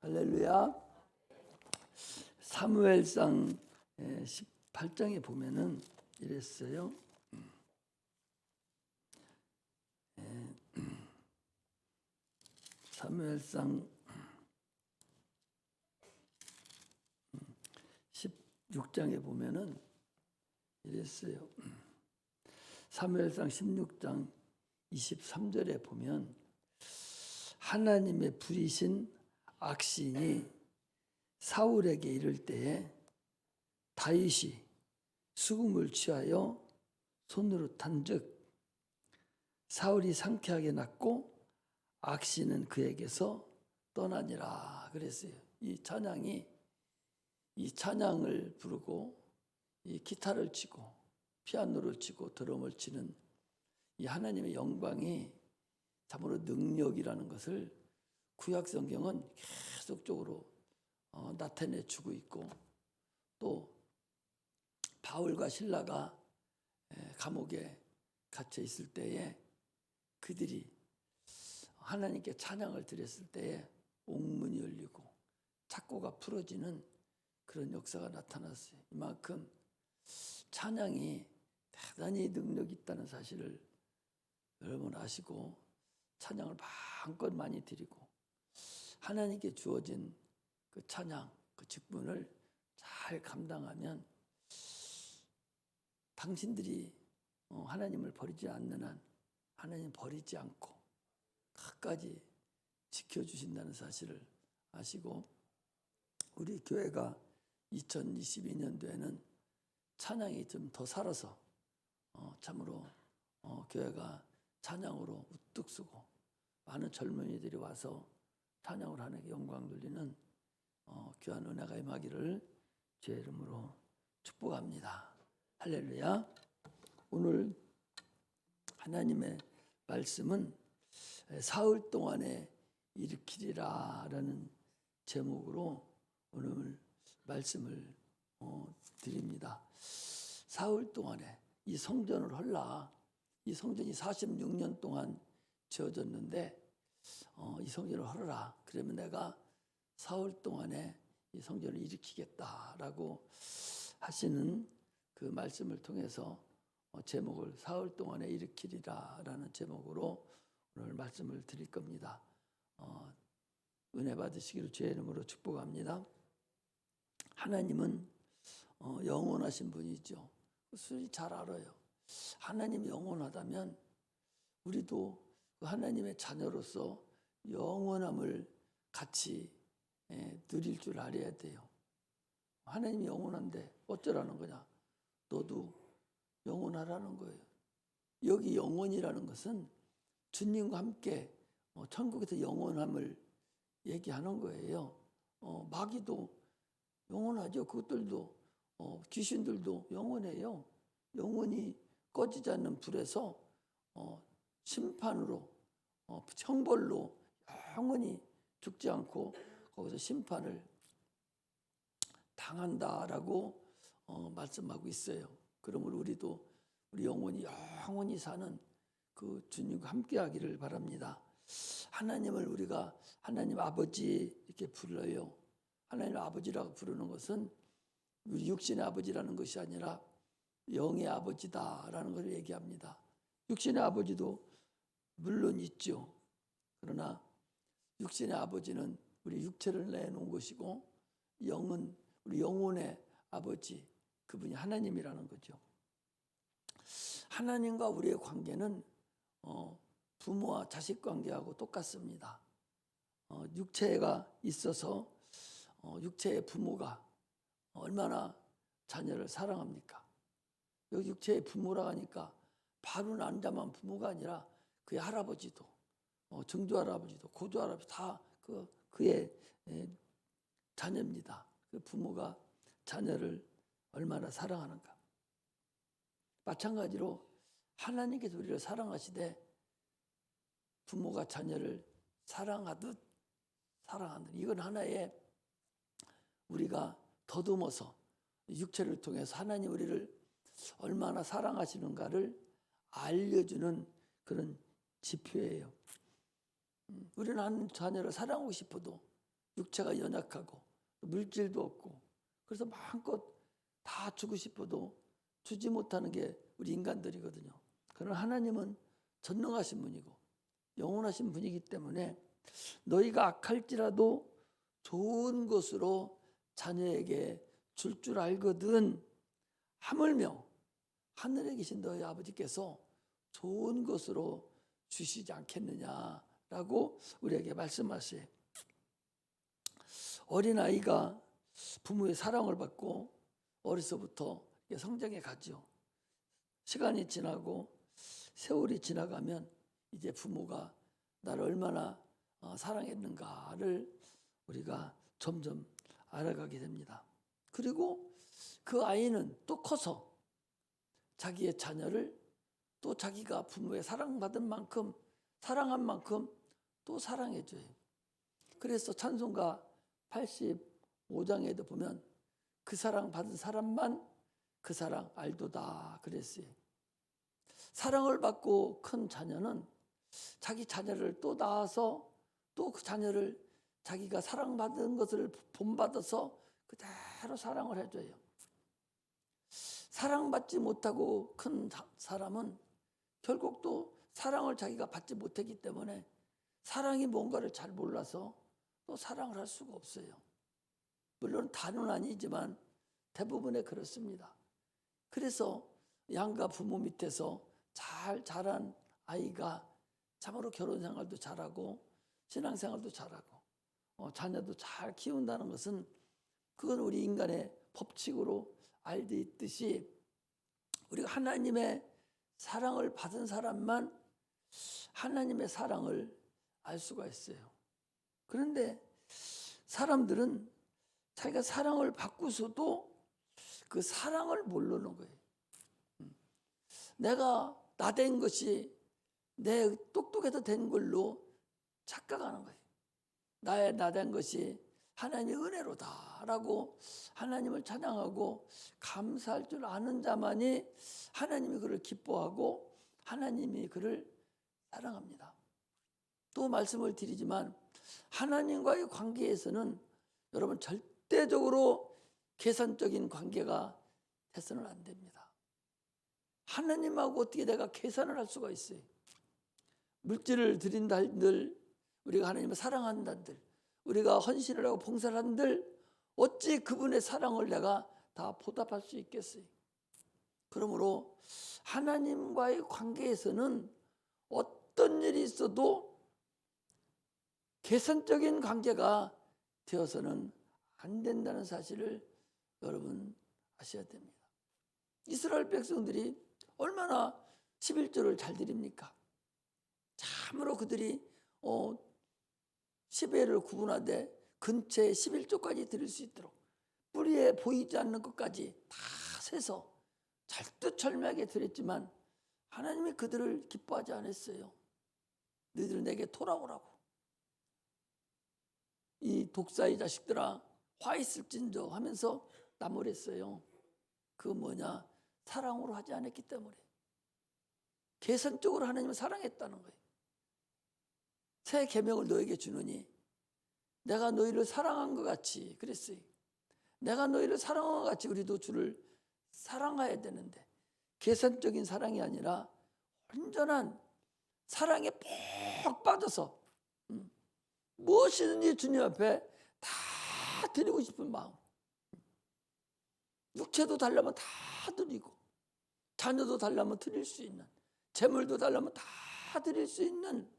할렐루야. 사무엘상 18장에 보면은 이랬어요. 사무엘상 16장에 보면은 이랬어요. 사무엘상 16장 23절에 보면 하나님의 부리신 악신이 사울에게 이를 때에 다윗이 수금을 취하여 손으로 탄즉 사울이 상쾌하게 낫고 악신은 그에게서 떠나니라 그랬어요. 이 찬양을 부르고 이 기타를 치고 피아노를 치고 드럼을 치는 이 하나님의 영광이 참으로 능력이라는 것을 구약 성경은 계속적으로 나타내 주고 있고, 또 바울과 실라가 감옥에 갇혀 있을 때에 그들이 하나님께 찬양을 드렸을 때에 옥문이 열리고 착고가 풀어지는 그런 역사가 나타났어요. 이만큼 찬양이 대단히 능력이 있다는 사실을 여러분 아시고 찬양을 마음껏 많이 드리고 하나님께 주어진 그 찬양, 그 직분을 잘 감당하면 당신들이 하나님을 버리지 않는 한 하나님 버리지 않고 끝까지 지켜주신다는 사실을 아시고, 우리 교회가 2022년도에는 찬양이 좀 더 살아서 참으로 교회가 찬양으로 우뚝 서고 많은 젊은이들이 와서 찬양을 하는 영광 돌리는 귀한 은혜가 임하기를 주의 이름으로 축복합니다. 할렐루야. 오늘 하나님의 말씀은 사흘 동안에 일으키리라라는 제목으로 오늘 말씀을 드립니다. 사흘 동안에 이 성전을 헐라. 이 성전이 46년 동안 지어졌는데 이 성전을 헐어라. 그러면 내가 사흘 동안에 이 성전을 일으키겠다라고 하시는 그 말씀을 통해서 제목을 사흘 동안에 일으키리라라는 제목으로 오늘 말씀을 드릴 겁니다. 은혜 받으시기를 주의 이름으로 축복합니다. 하나님은 영원하신 분이죠. 그것을 잘 알아요. 하나님이 영원하다면 우리도 그 하나님의 자녀로서 영원함을 같이 누릴 줄 알아야 돼요. 하나님이 영원한데 어쩌라는 거냐? 너도 영원하라는 거예요. 여기 영원이라는 것은 주님과 함께 천국에서 영원함을 얘기하는 거예요. 마귀도 영원하죠. 그것들도 귀신들도 영원해요. 영원히 꺼지지 않는 불에서 심판으로 형벌로 영원히 죽지 않고 거기서 심판을 당한다라고 말씀하고 있어요. 그러므로 우리도 우리 영원히 사는 그 주님과 함께하기를 바랍니다. 하나님을 우리가 하나님 아버지 이렇게 불러요. 하나님 아버지라고 부르는 것은 우리 육신의 아버지라는 것이 아니라 영의 아버지다라는 것을 얘기합니다. 육신의 아버지도 물론 있죠. 그러나 육신의 아버지는 우리 육체를 내놓은 것이고, 영은 우리 영혼의 아버지, 그분이 하나님이라는 거죠. 하나님과 우리의 관계는 부모와 자식 관계하고 똑같습니다. 육체가 있어서 육체의 부모가 얼마나 자녀를 사랑합니까? 여기 육체의 부모라 하니까 바로 난자만 부모가 아니라 그의 할아버지도 증조 할아버지도 고조 할아버지 다 그의 자녀입니다. 그 부모가 자녀를 얼마나 사랑하는가. 마찬가지로 하나님께서 우리를 사랑하시되 부모가 자녀를 사랑하듯 사랑하는, 이건 하나의 우리가 더듬어서 육체를 통해서 하나님 우리를 얼마나 사랑하시는가를 알려주는 그런 지표예요. 우리는 한 자녀를 사랑하고 싶어도 육체가 연약하고 물질도 없고 그래서 마음껏 다 주고 싶어도 주지 못하는 게 우리 인간들이거든요. 그러나 하나님은 전능하신 분이고 영원하신 분이기 때문에 너희가 악할지라도 좋은 것으로 자녀에게 줄 줄 알거든 하물며 하늘에 계신 너희 아버지께서 좋은 것으로 주시지 않겠느냐라고 우리에게 말씀하세요. 어린아이가 부모의 사랑을 받고 어려서부터 성장해 가죠. 시간이 지나고 세월이 지나가면 이제 부모가 나를 얼마나 사랑했는가를 우리가 점점 알아가게 됩니다. 그리고 그 아이는 또 커서 자기의 자녀를 또 자기가 부모의 사랑받은 만큼 사랑한 만큼 또 사랑해줘요. 그래서 찬송가 85장에도 보면 그 사랑 받은 사람만 그 사랑 알도다 그랬어요. 사랑을 받고 큰 자녀는 자기 자녀를 또 낳아서 또 그 자녀를 자기가 사랑받은 것을 본받아서 그대로 사랑을 해줘요. 사랑받지 못하고 큰 사람은 결국 또 사랑을 자기가 받지 못했기 때문에 사랑이 뭔가를 잘 몰라서 또 사랑을 할 수가 없어요. 물론 다는 아니지만 대부분에 그렇습니다. 그래서 양가 부모 밑에서 잘 자란 아이가 참으로 결혼생활도 잘하고 신앙생활도 잘하고 자녀도 잘 키운다는 것은 그건 우리 인간의 법칙으로 알돼 있듯이 우리가 하나님의 사랑을 받은 사람만 하나님의 사랑을 알 수가 있어요. 그런데 사람들은 자기가 사랑을 받고서도 그 사랑을 모르는 거예요. 내가 나된 것이 내 똑똑해서 된 걸로 착각하는 거예요. 나의 나된 것이 하나님의 은혜로다라고 하나님을 찬양하고 감사할 줄 아는 자만이 하나님이 그를 기뻐하고 하나님이 그를 사랑합니다. 또 말씀을 드리지만 하나님과의 관계에서는 여러분 절대적으로 계산적인 관계가 해서는 안 됩니다. 하나님하고 어떻게 내가 계산을 할 수가 있어요? 물질을 드린다 한들 우리가 하나님을 사랑한다 한들 우리가 헌신을 하고 봉사를 한들 어찌 그분의 사랑을 내가 다 보답할 수 있겠어요? 그러므로 하나님과의 관계에서는 어떤 일이 있어도 계산적인 관계가 되어서는 안 된다는 사실을 여러분 아셔야 됩니다. 이스라엘 백성들이 얼마나 11조를 잘 드립니까? 참으로 그들이 10회를 구분하되 근처에 11조까지 드릴 수 있도록 뿌리에 보이지 않는 것까지 다 세서 잘듯절매하게 드렸지만 하나님이 그들을 기뻐하지 않았어요. 너희들 내게 돌아오라고. 이 독사의 자식들아 화 있을진저 하면서 나무랬어요. 그 뭐냐? 사랑으로 하지 않았기 때문에. 계산적으로 하나님을 사랑했다는 거예요. 새 계명을 너에게 주느니 내가 너희를 사랑한 것 같이 그랬어요. 내가 너희를 사랑한 것 같이 우리도 주를 사랑해야 되는데 계산적인 사랑이 아니라 온전한 사랑에 푹 빠져서 무엇이든지 주님 앞에 다 드리고 싶은 마음. 육체도 달라면 다 드리고 자녀도 달라면 드릴 수 있는 재물도 달라면 다 드릴 수 있는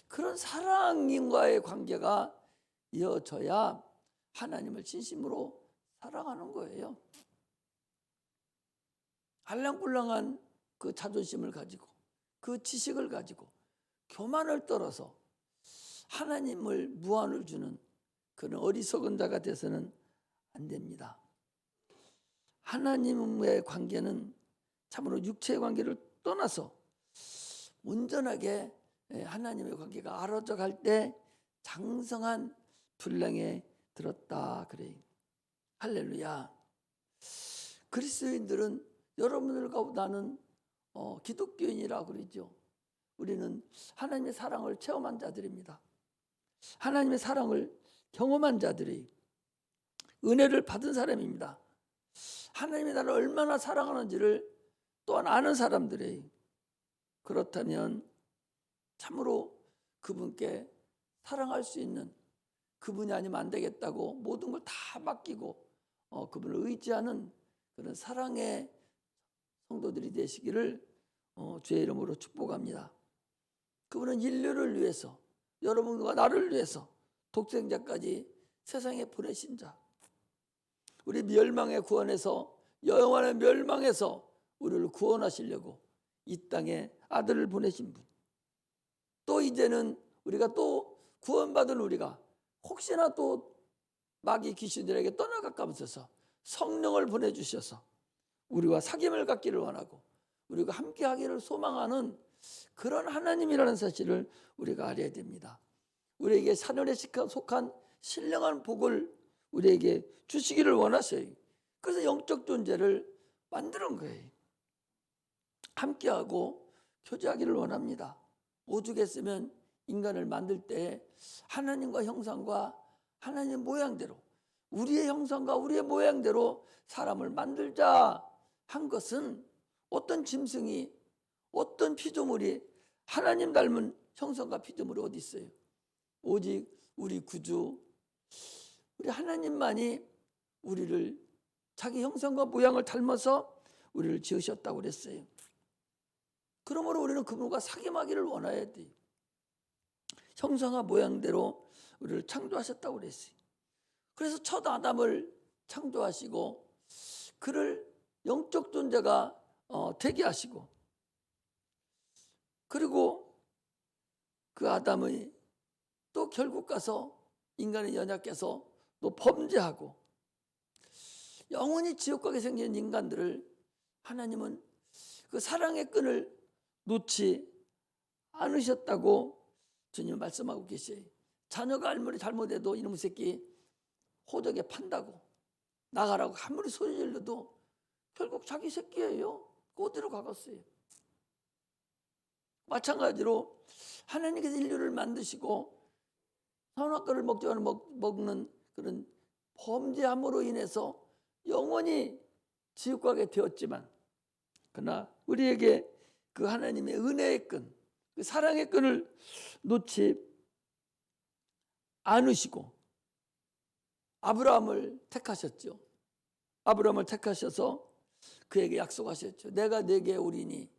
그런 사랑인과의 관계가 이어져야 하나님을 진심으로 사랑하는 거예요. 알랑꿀랑한 그 자존심을 가지고 그 지식을 가지고 교만을 떨어서 하나님을 무한을 주는 그런 어리석은 자가 돼서는 안 됩니다. 하나님의 관계는 참으로 육체의 관계를 떠나서 온전하게 하나님의 관계가 아러져 갈 때 장성한 분량에 들었다 그래요. 할렐루야. 그리스도인들은 여러분들과 나는 기독교인이라고 그러죠. 우리는 하나님의 사랑을 체험한 자들입니다. 하나님의 사랑을 경험한 자들이 은혜를 받은 사람입니다. 하나님이 나를 얼마나 사랑하는지를 또한 아는 사람들이 그렇다면 참으로 그분께 사랑할 수 있는 그분이 아니면 안 되겠다고 모든 걸 다 맡기고 그분을 의지하는 그런 사랑의 성도들이 되시기를 주의 이름으로 축복합니다. 그분은 인류를 위해서 여러분과 나를 위해서 독생자까지 세상에 보내신 자, 우리 멸망의 구원에서 영원의 멸망에서 우리를 구원하시려고 이 땅에 아들을 보내신 분, 또 이제는 우리가 또 구원받은 우리가 혹시나 또 마귀 귀신들에게 떠나가까워서 성령을 보내주셔서 우리와 사귐을 갖기를 원하고 우리가 함께하기를 소망하는 그런 하나님이라는 사실을 우리가 알아야 됩니다. 우리에게 사늘에 속한 신령한 복을 우리에게 주시기를 원하셔요. 그래서 영적 존재를 만드는 거예요. 함께하고 교제하기를 원합니다. 오죽했으면 인간을 만들 때 하나님과 형상과 하나님 모양대로 우리의 형상과 우리의 모양대로 사람을 만들자 한 것은 어떤 짐승이 어떤 피조물이 하나님 닮은 형상과 피조물이 어디 있어요? 오직 우리 구주 우리 하나님만이 우리를 자기 형상과 모양을 닮아서 우리를 지으셨다고 그랬어요. 그러므로 우리는 그분과 사귐하기를 원해야 돼. 형상과 모양대로 우리를 창조하셨다고 그랬어요. 그래서 첫 아담을 창조하시고 그를 영적 존재가 되게 하시고, 그리고 그 아담의 또 결국 가서 인간의 연약해서 또 범죄하고 영원히 지옥 가게 생긴 인간들을 하나님은 그 사랑의 끈을 놓지 않으셨다고 주님 말씀하고 계세요. 자녀가 아무리 잘못해도 이놈 새끼 호적에 판다고 나가라고 아무리 소리 질러도 결국 자기 새끼예요. 어디로 가겠어요? 마찬가지로 하나님께서 인류를 만드시고 선악과를 먹지 않은 먹는 그런 범죄함으로 인해서 영원히 지옥 가게 되었지만, 그러나 우리에게 그 하나님의 은혜의 끈, 그 사랑의 끈을 놓지 않으시고 아브라함을 택하셨죠. 아브라함을 택하셔서 그에게 약속하셨죠. 내가 네게 오리니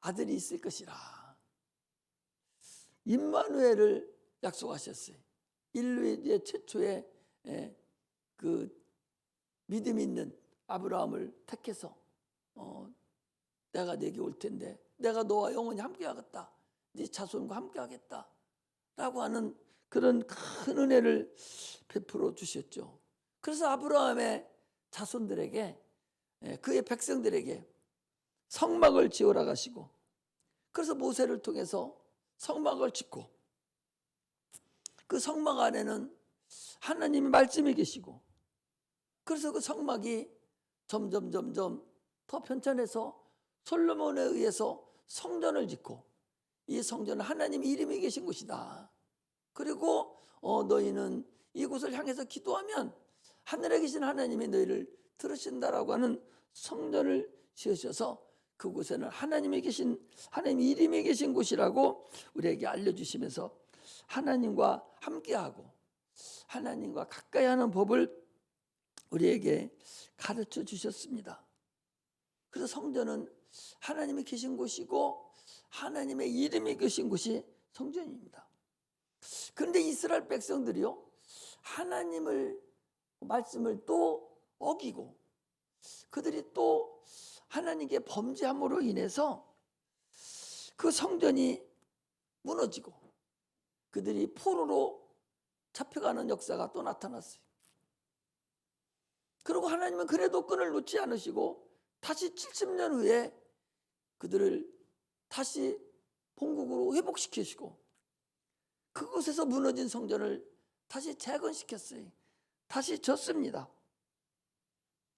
아들이 있을 것이라. 임마누엘을 약속하셨어요. 인류의 최초의 그 믿음 있는 아브라함을 택해서 내가 네게 올 텐데 내가 너와 영원히 함께 하겠다. 네 자손과 함께 하겠다. 라고 하는 그런 큰 은혜를 베풀어 주셨죠. 그래서 아브라함의 자손들에게, 그의 백성들에게 성막을 지으라 가시고, 그래서 모세를 통해서 성막을 짓고, 그 성막 안에는 하나님의 말씀이 계시고, 그래서 그 성막이 점점 더 편찬해서 솔로몬에 의해서 성전을 짓고, 이 성전은 하나님의 이름이 계신 곳이다. 그리고 너희는 이곳을 향해서 기도하면 하늘에 계신 하나님이 너희를 들으신다라고 하는 성전을 지으셔서 그곳에는 하나님 이름이 계신 곳이라고 우리에게 알려주시면서 하나님과 함께하고 하나님과 가까이 하는 법을 우리에게 가르쳐 주셨습니다. 그래서 성전은 하나님이 계신 곳이고 하나님의 이름이 계신 곳이 성전입니다. 그런데 이스라엘 백성들이요, 하나님을 말씀을 또 어기고 그들이 또 하나님께 범죄함으로 인해서 그 성전이 무너지고 그들이 포로로 잡혀가는 역사가 또 나타났어요. 그리고 하나님은 그래도 끈을 놓지 않으시고 다시 70년 후에 그들을 다시 본국으로 회복시키시고 그곳에서 무너진 성전을 다시 재건시켰어요. 다시 졌습니다.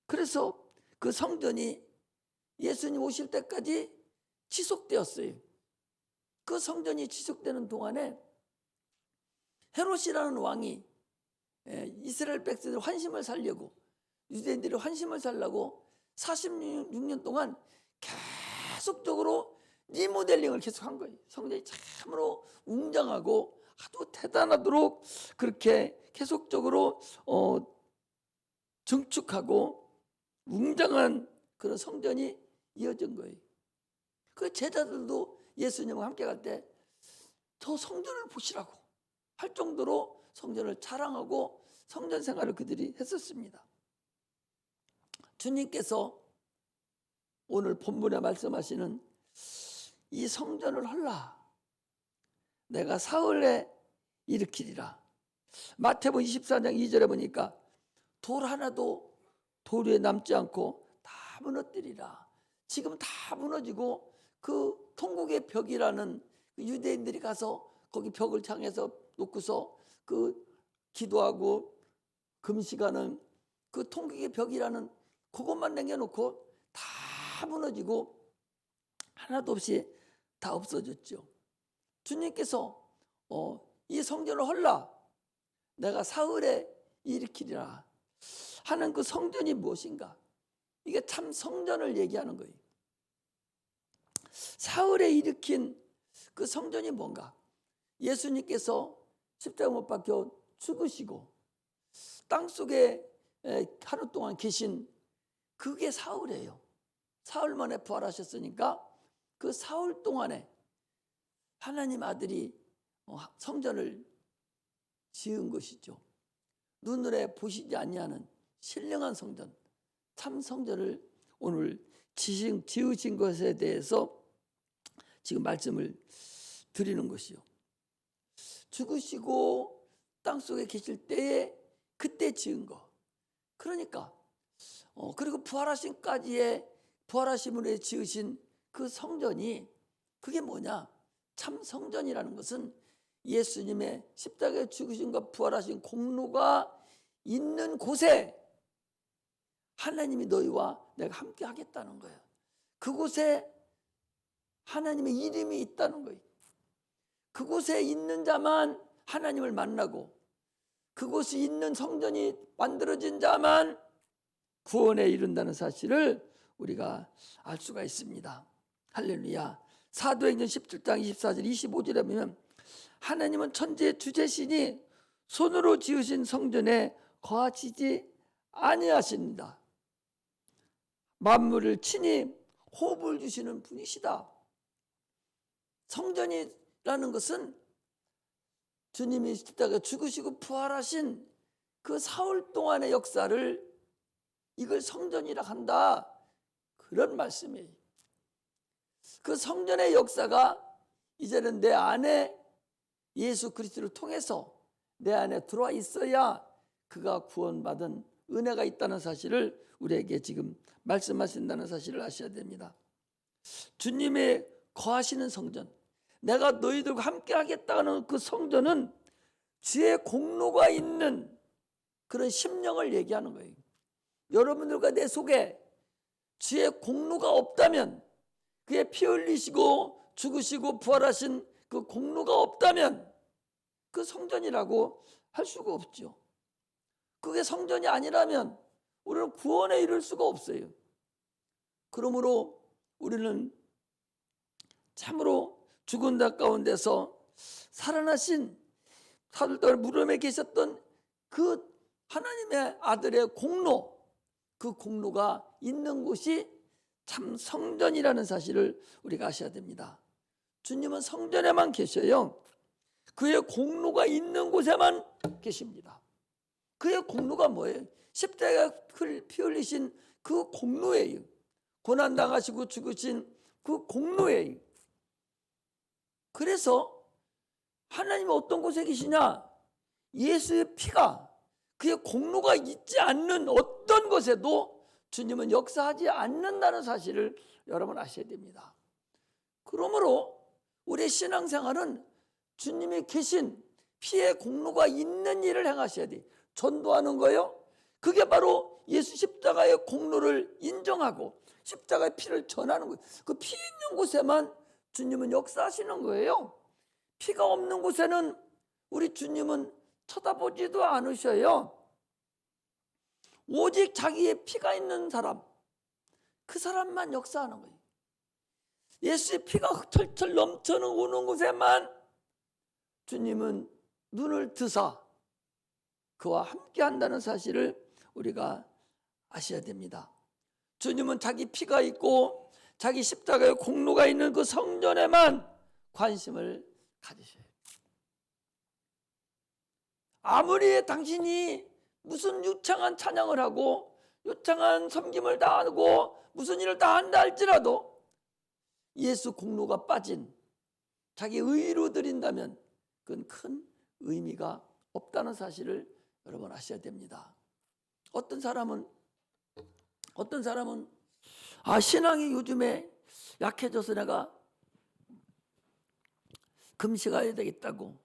그래서 그 성전이 예수님 오실 때까지 지속되었어요. 그 성전이 지속되는 동안에 헤롯이라는 왕이 이스라엘 백성들 환심을 살려고, 유대인들이 환심을 살려고 46년 동안 계속적으로 리모델링을 계속한 거예요. 성전이 참으로 웅장하고 아주 대단하도록 그렇게 계속적으로 증축하고 웅장한 그런 성전이 이어진 거예요. 그 제자들도 예수님과 함께 갈 때 저 성전을 보시라고 할 정도로 성전을 자랑하고 성전 생활을 그들이 했었습니다. 주님께서 오늘 본문에 말씀하시는 이 성전을 헐라 내가 사흘에 일으키리라. 마태복음 24장 2절에 보니까 돌 하나도 돌 위에 남지 않고 다 무너뜨리라. 지금 다 무너지고 그 통곡의 벽이라는 유대인들이 가서 거기 벽을 향해서 놓고서 그 기도하고 금식하는 그 통곡의 벽이라는 그것만 남겨놓고 다 무너지고 하나도 없이 다 없어졌죠. 주님께서 이 성전을 헐라 내가 사흘에 일으키리라 하는 그 성전이 무엇인가? 이게 참 성전을 얘기하는 거예요. 사흘에 일으킨 그 성전이 뭔가? 예수님께서 십자가 못 박혀 죽으시고 땅속에 하루 동안 계신 그게 사흘이에요. 사흘 만에 부활하셨으니까 그 사흘 동안에 하나님 아들이 성전을 지은 것이죠. 눈으로 보시지 아니하는 신령한 성전, 참 성전을 오늘 지으신 것에 대해서 지금 말씀을 드리는 것이요. 죽으시고 땅속에 계실 때에 그때 지은 거. 그러니까 그리고 부활하심으로 지으신 그 성전이 그게 뭐냐? 참 성전이라는 것은 예수님의 십자가에 죽으신과 부활하신 공로가 있는 곳에 하나님이 너희와 내가 함께 하겠다는 거예요. 그곳에 하나님의 이름이 있다는 거예요. 그곳에 있는 자만 하나님을 만나고 그곳에 있는 성전이 만들어진 자만 구원에 이른다는 사실을 우리가 알 수가 있습니다. 할렐루야. 사도행전 17장 24절 25절에 보면 하나님은 천지의 주재신이 손으로 지으신 성전에 거하시지 아니하십니다. 만물을 친히 호흡을 주시는 분이시다. 성전이라는 것은 주님이 십자가에 죽으시고 부활하신 그 사흘 동안의 역사를 이걸 성전이라 한다. 그런 말씀이에요. 그 성전의 역사가 이제는 내 안에 예수 그리스도를 통해서 내 안에 들어와 있어야 그가 구원받은 은혜가 있다는 사실을 우리에게 지금 말씀하신다는 사실을 아셔야 됩니다. 주님의 거하시는 성전, 내가 너희들과 함께 하겠다는 그 성전은 주의 공로가 있는 그런 심령을 얘기하는 거예요. 여러분들과 내 속에 주의 공로가 없다면, 그의 피 흘리시고 죽으시고 부활하신 그 공로가 없다면 그 성전이라고 할 수가 없죠. 그게 성전이 아니라면 우리는 구원에 이를 수가 없어요. 그러므로 우리는 참으로 죽은 자 가운데서 살아나신 사흘 동안 무덤에 계셨던 그 하나님의 아들의 공로, 그 공로가 있는 곳이 참 성전이라는 사실을 우리가 아셔야 됩니다. 주님은 성전에만 계셔요. 그의 공로가 있는 곳에만 계십니다. 그의 공로가 뭐예요? 십자가에 피 흘리신 그 공로예요. 고난당하시고 죽으신 그 공로예요. 그래서 하나님은 어떤 곳에 계시냐? 예수의 피가, 그의 공로가 있지 않는 어떤 곳에도 주님은 역사하지 않는다는 사실을 여러분 아셔야 됩니다. 그러므로 우리의 신앙생활은 주님이 계신 피의 공로가 있는 일을 행하셔야 돼요. 전도하는 거요. 그게 바로 예수 십자가의 공로를 인정하고 십자가의 피를 전하는 거예요. 그 피 있는 곳에만 주님은 역사하시는 거예요. 피가 없는 곳에는 우리 주님은 쳐다보지도 않으셔요. 오직 자기의 피가 있는 사람, 그 사람만 역사하는 거예요. 예수의 피가 철철 넘쳐오는 곳에만 주님은 눈을 드사 그와 함께 한다는 사실을 우리가 아셔야 됩니다. 주님은 자기 피가 있고 자기 십자가의 공로가 있는 그 성전에만 관심을 가지셔요. 아무리 당신이 무슨 유창한 찬양을 하고 유창한 섬김을 다 하고 무슨 일을 다 한다 할지라도 예수 공로가 빠진 자기 의로 드린다면 그건 큰 의미가 없다는 사실을 여러분 아셔야 됩니다. 어떤 사람은 신앙이 요즘에 약해져서 내가 금식해야 되겠다고.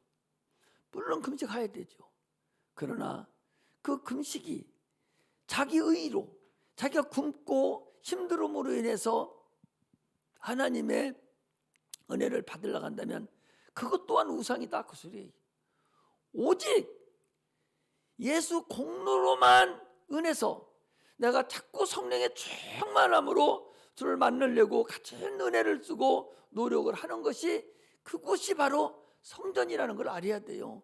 물론 금식해야 되죠. 그러나 그 금식이 자기 의로 자기가 굶고 힘듦으로 인해서 하나님의 은혜를 받으려고 한다면 그것 또한 우상이다 그 소리예요. 오직 예수 공로로만 은혜서 내가 자꾸 성령의 충만함으로 주를 만나려고 같은 은혜를 쓰고 노력을 하는 것이 그곳이 바로 성전이라는 걸 알아야 돼요.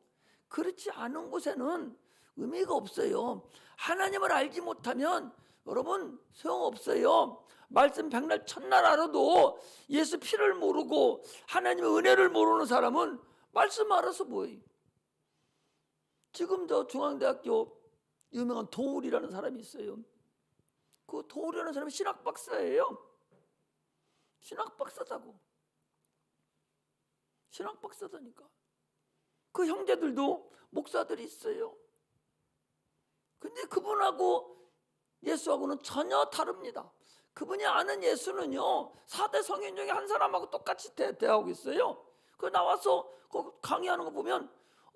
그렇지 않은 곳에는 의미가 없어요. 하나님을 알지 못하면 여러분 소용없어요. 말씀 백날 천날 알아도 예수 피를 모르고 하나님의 은혜를 모르는 사람은 말씀 알아서 뭐예요? 지금 저 중앙대학교 유명한 도울이라는 사람이 있어요. 그 도울이라는 사람이 신학박사예요. 신학박사다고. 신학박사다니까. 그 형제들도 목사들이 있어요. 근데 그분하고 예수하고는 전혀 다릅니다. 그분이 아는 예수는요 4대 성인 중에 한 사람하고 똑같이 대하고 있어요. 그 나와서 강의하는 거 보면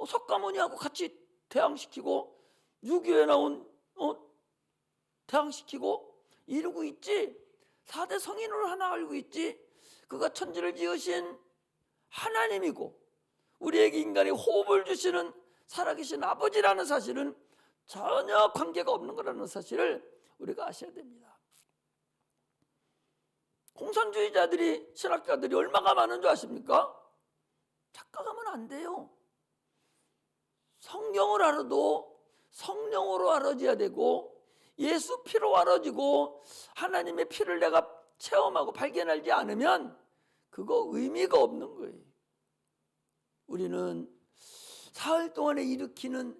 석가모니하고 같이 대항시키고 6.25에 나온 대항시키고 이러고 있지. 4대 성인으로 하나 알고 있지. 그가 천지를 지으신 하나님이고 우리에게 인간이 호흡을 주시는 살아계신 아버지라는 사실은 전혀 관계가 없는 거라는 사실을 우리가 아셔야 됩니다. 공산주의자들이 신학자들이 얼마나 많은 줄 아십니까? 착각하면 안 돼요. 성경을 알아도 성령으로 알아져야 되고 예수 피로 알아지고 하나님의 피를 내가 체험하고 발견하지 않으면 그거 의미가 없는 거예요. 우리는 사흘 동안에 일으키는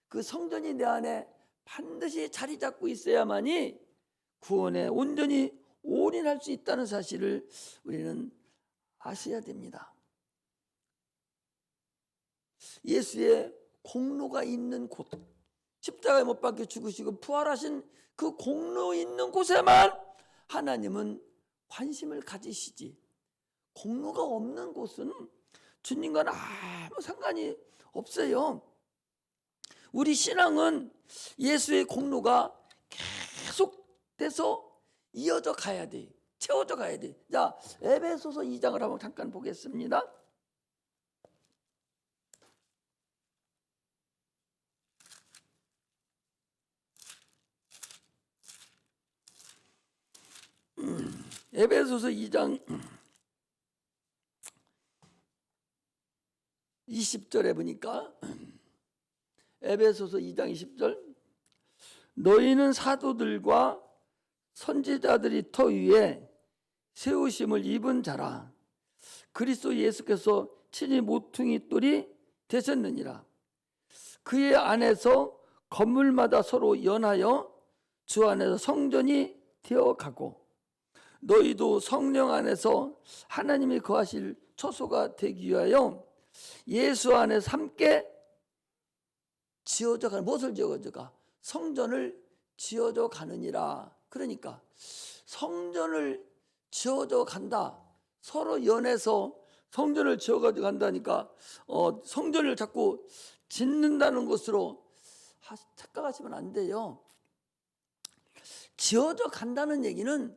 그 성전이 내 안에 반드시 자리 잡고 있어야만이 구원에 온전히 올인할 수 있다는 사실을 우리는 아셔야 됩니다. 예수의 공로가 있는 곳, 십자가에 못 박혀 죽으시고 부활하신 그 공로 있는 곳에만 하나님은 관심을 가지시지, 공로가 없는 곳은 주님과는 아무 상관이 없어요. 우리 신앙은 예수의 공로가 계속돼서 이어져 가야 돼. 채워져 가야 돼. 자, 에베소서 2장을 한번 잠깐 보겠습니다. 에베소서 2장 20절에 보니까 에베소서 2장 20절 너희는 사도들과 선지자들이 터 위에 세우심을 입은 자라. 그리스도 예수께서 친히 모퉁이 돌이 되셨느니라. 그의 안에서 건물마다 서로 연하여 주 안에서 성전이 되어가고 너희도 성령 안에서 하나님이 거하실 처소가 되기 위하여 예수 안에서 함께 지어져 가는, 무엇을 지어져 가? 성전을 지어져 가느니라. 그러니까 성전을 지어져 간다. 서로 연해서 성전을 지어가지고 간다니까 성전을 자꾸 짓는다는 것으로 착각하시면 안 돼요. 지어져 간다는 얘기는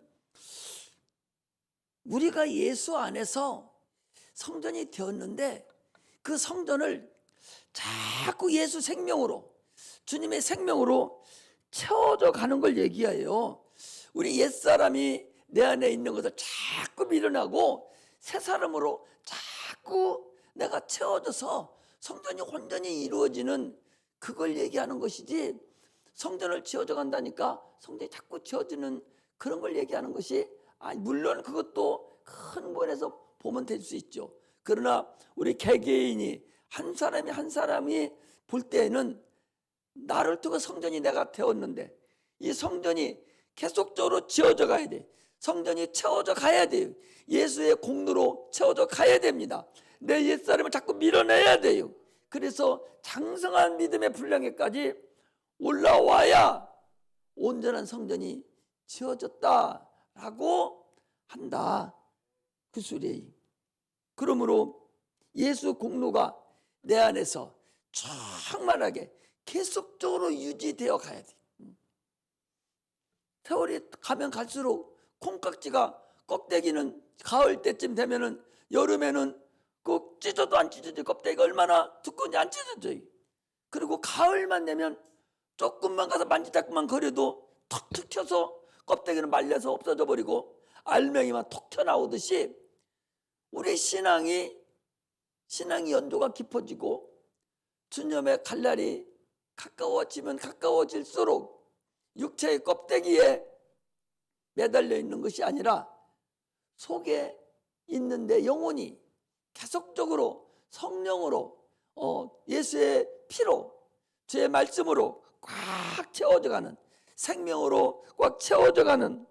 우리가 예수 안에서 성전이 되었는데 그 성전을 자꾸 예수 생명으로, 주님의 생명으로 채워져 가는 걸 얘기해요. 우리 옛사람이 내 안에 있는 것을 자꾸 밀어내고 새 사람으로 자꾸 내가 채워져서 성전이 온전히 이루어지는, 그걸 얘기하는 것이지, 성전을 지어져 간다니까 성전이 자꾸 지어지는 그런 걸 얘기하는 것이, 물론 그것도 큰 면에서 보면 될 수 있죠. 그러나 우리 개개인이 한 사람이 한 사람이 볼 때에는 나를 두고 성전이 내가 되었는데, 이 성전이 계속적으로 지어져 가야 돼. 성전이 채워져 가야 돼요. 예수의 공로로 채워져 가야 됩니다. 내 옛사람을 자꾸 밀어내야 돼요. 그래서 장성한 믿음의 분량에까지 올라와야 온전한 성전이 지어졌다라고 한다, 그 소리예요. 그러므로 예수 공로가 내 안에서 충만하게 계속적으로 유지되어 가야 돼. 세월이 가면 갈수록 콩깍지가, 껍데기는 가을 때쯤 되면은, 여름에는 그 찢어도 안 찢어져. 껍데기가 얼마나 두꺼운지 안 찢어져요. 그리고 가을만 되면 조금만 가서 만지작만 거려도 툭툭 튀어서 껍데기는 말려서 없어져 버리고 알맹이만 톡 튀어나오듯이, 우리 신앙이 연도가 깊어지고 주님의 갈 날이 가까워지면 가까워질수록 육체의 껍데기에 매달려 있는 것이 아니라 속에 있는데 영혼이 계속적으로 성령으로, 예수의 피로, 주의 말씀으로 꽉 채워져가는, 생명으로 꽉 채워져가는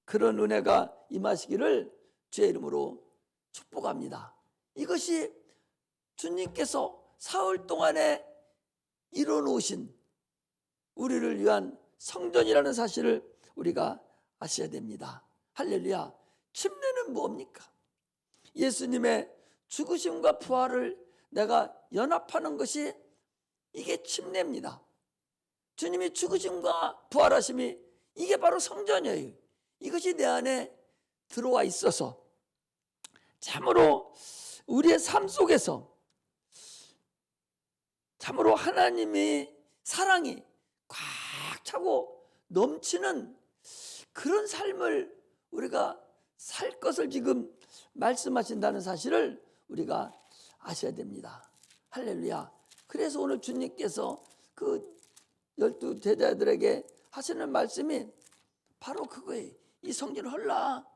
그런 은혜가 임하시기를 주의 이름으로 축복합니다. 이것이 주님께서 사흘 동안에 이뤄놓으신 우리를 위한 성전이라는 사실을 우리가 아셔야 됩니다. 할렐루야. 침례는 뭡니까? 예수님의 죽으심과 부활을 내가 연합하는 것이, 이게 침례입니다. 주님이 죽으심과 부활하심이, 이게 바로 성전이에요. 이것이 내 안에 들어와 있어서 참으로 우리의 삶 속에서 참으로 하나님의 사랑이 꽉 차고 넘치는 그런 삶을 우리가 살 것을 지금 말씀하신다는 사실을 우리가 아셔야 됩니다. 할렐루야. 그래서 오늘 주님께서 그 12 제자들에게 하시는 말씀이 바로 그거예요. 이 성전을 헐라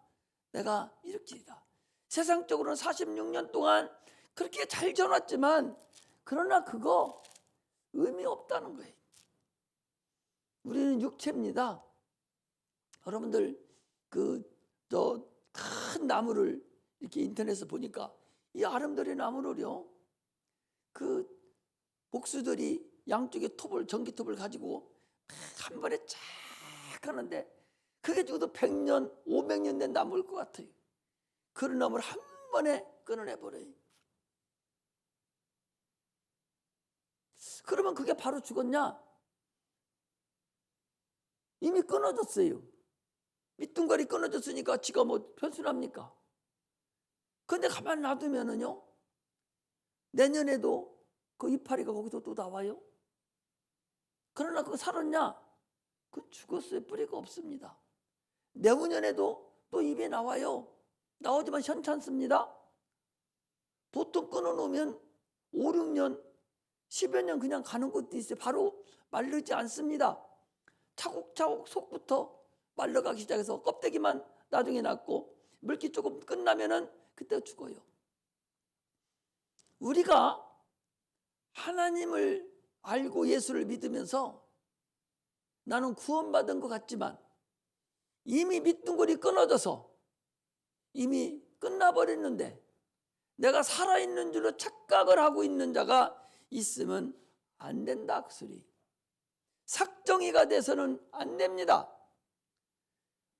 내가 일으키리라. 세상적으로는 46년 동안 그렇게 잘 지어놨지만, 그러나 그거 의미 없다는 거예요. 우리는 육체입니다. 여러분들 큰 나무를 이렇게 인터넷에서 보니까, 이 아름드리 나무를요, 그 복수들이 양쪽에 전기톱을 가지고 한 번에 쫙 하는데, 그게 죽어도 100년 500년 된 나무일 것 같아요. 그런 나무를 한 번에 끊어내버려요. 그러면 그게 바로 죽었냐? 이미 끊어졌어요. 밑둥갈이 끊어졌으니까 지가 뭐 변순합니까? 근데 가만 놔두면은요, 내년에도 그 이파리가 거기서 또 나와요. 그러나 그거 살았냐? 그 죽었어요. 뿌리가 없습니다. 내후년에도 또 입에 나와요. 나오지만 현찮습니다. 보통 끊어놓으면 5, 6년, 10여 년 그냥 가는 것도 있어요. 바로 마르지 않습니다. 차곡차곡 속부터 말라가기 시작해서 껍데기만 나중에 났고, 물기 조금 끝나면은 그때 죽어요. 우리가 하나님을 알고 예수를 믿으면서 나는 구원받은 것 같지만, 이미 밑둥거리 끊어져서 이미 끝나버렸는데 내가 살아있는 줄로 착각을 하고 있는 자가 있으면 안 된다, 그 소리. 삭정이가 돼서는 안 됩니다.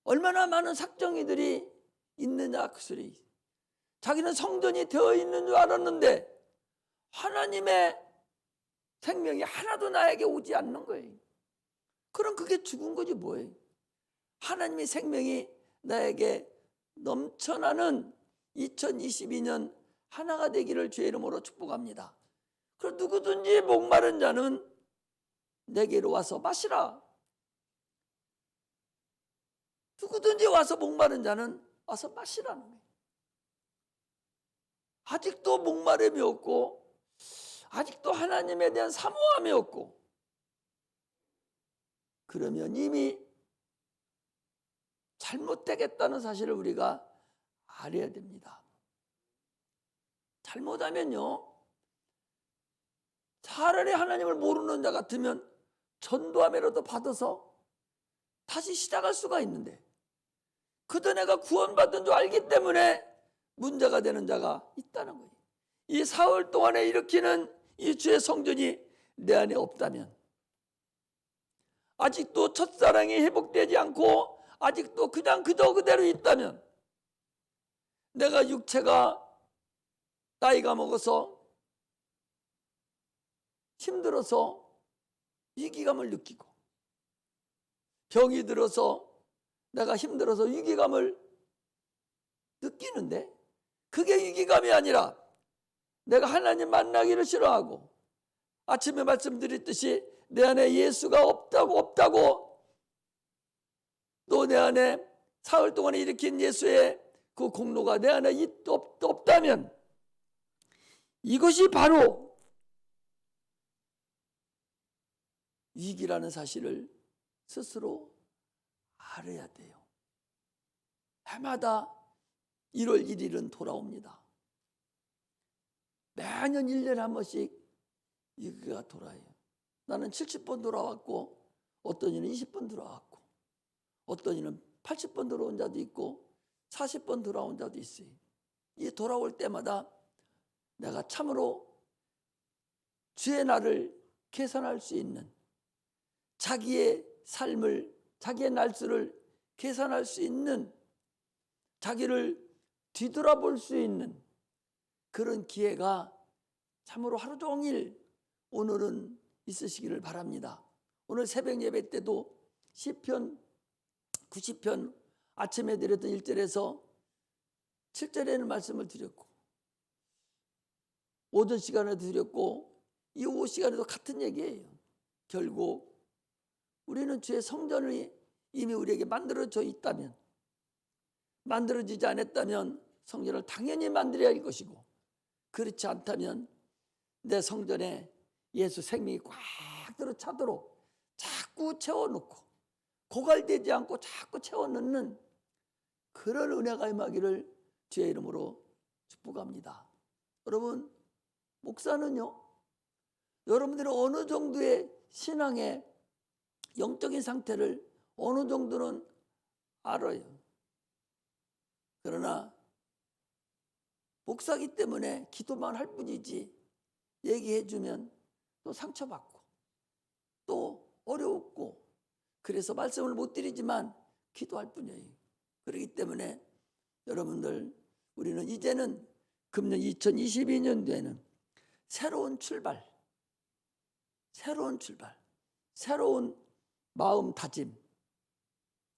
얼마나 많은 삭정이들이 있느냐, 그 소리. 자기는 성전이 되어 있는 줄 알았는데 하나님의 생명이 하나도 나에게 오지 않는 거예요. 그럼 그게 죽은 거지 뭐예요. 하나님의 생명이 나에게 넘쳐나는 2022년 하나가 되기를 주의 이름으로 축복합니다. 그리고 누구든지 목마른 자는 내게로 와서 마시라. 누구든지 와서 목마른 자는 와서 마시라는 거예요. 아직도 목마름이 없고 아직도 하나님에 대한 사모함이 없고 그러면 이미 잘못되겠다는 사실을 우리가 알아야 됩니다. 잘못하면요, 차라리 하나님을 모르는 자 같으면 전도함이라도 받아서 다시 시작할 수가 있는데 그도 내가 구원받은 줄 알기 때문에 문제가 되는 자가 있다는 거예요. 이 사흘 동안에 일으키는 이 주의 성전이 내 안에 없다면, 아직도 첫사랑이 회복되지 않고 아직도 그냥 그대로 있다면, 내가 육체가 나이가 먹어서 힘들어서 위기감을 느끼고 병이 들어서 내가 힘들어서 위기감을 느끼는데 그게 위기감이 아니라 내가 하나님 만나기를 싫어하고 아침에 말씀드렸듯이 내 안에 예수가 없다고 또 내 안에 사흘 동안에 일으킨 예수의 그 공로가 내 안에 없다면 이것이 바로 위기라는 사실을 스스로 알아야 돼요. 해마다 1월 1일은 돌아옵니다. 매년 1년에 한 번씩 위기가 돌아요. 나는 70번 돌아왔고 어떤 이는 20번 돌아왔고 어떤 이는 80번 돌아온 자도 있고 40번 돌아온 자도 있어요. 이 돌아올 때마다 내가 참으로 주의 날을 계산할 수 있는, 자기의 삶을, 자기의 날수를 계산할 수 있는, 자기를 뒤돌아볼 수 있는 그런 기회가 참으로 하루 종일 오늘은 있으시기를 바랍니다. 오늘 새벽 예배 때도 시편 90편 아침에 드렸던 1절에서 7절에는 말씀을 드렸고 오전 시간에도 드렸고 이 오후 시간에도 같은 얘기예요. 결국 우리는 주의 성전이 이미 우리에게 만들어져 있다면, 만들어지지 않았다면 성전을 당연히 만들어야 할 것이고, 그렇지 않다면 내 성전에 예수 생명이 꽉 들어 차도록 자꾸 채워놓고 고갈되지 않고 자꾸 채워넣는 그런 은혜가 임하기를 주의 이름으로 축복합니다. 여러분, 목사는요, 여러분들이 어느 정도의 신앙의 영적인 상태를 어느 정도는 알아요. 그러나 목사기 때문에 기도만 할 뿐이지 얘기해주면 또 상처받고 또 어려웠고 그래서 말씀을 못 드리지만 기도할 뿐이에요. 그렇기 때문에 여러분들, 우리는 이제는 금년 2022년도에는 새로운 출발, 새로운 마음 다짐,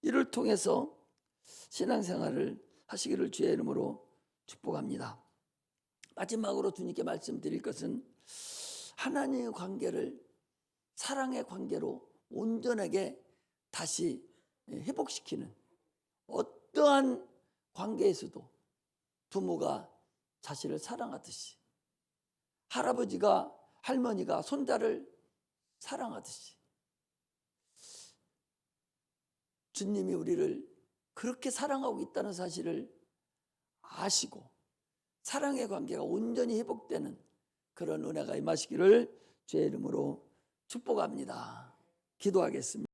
이를 통해서 신앙생활을 하시기를 주의 이름으로 축복합니다. 마지막으로 주님께 말씀드릴 것은 하나님의 관계를 사랑의 관계로 온전하게 다시 회복시키는, 어떠한 관계에서도 부모가 자식을 사랑하듯이, 할아버지가 할머니가 손자를 사랑하듯이 주님이 우리를 그렇게 사랑하고 있다는 사실을 아시고 사랑의 관계가 온전히 회복되는 그런 은혜가 임하시기를 주의 이름으로 축복합니다. 기도하겠습니다.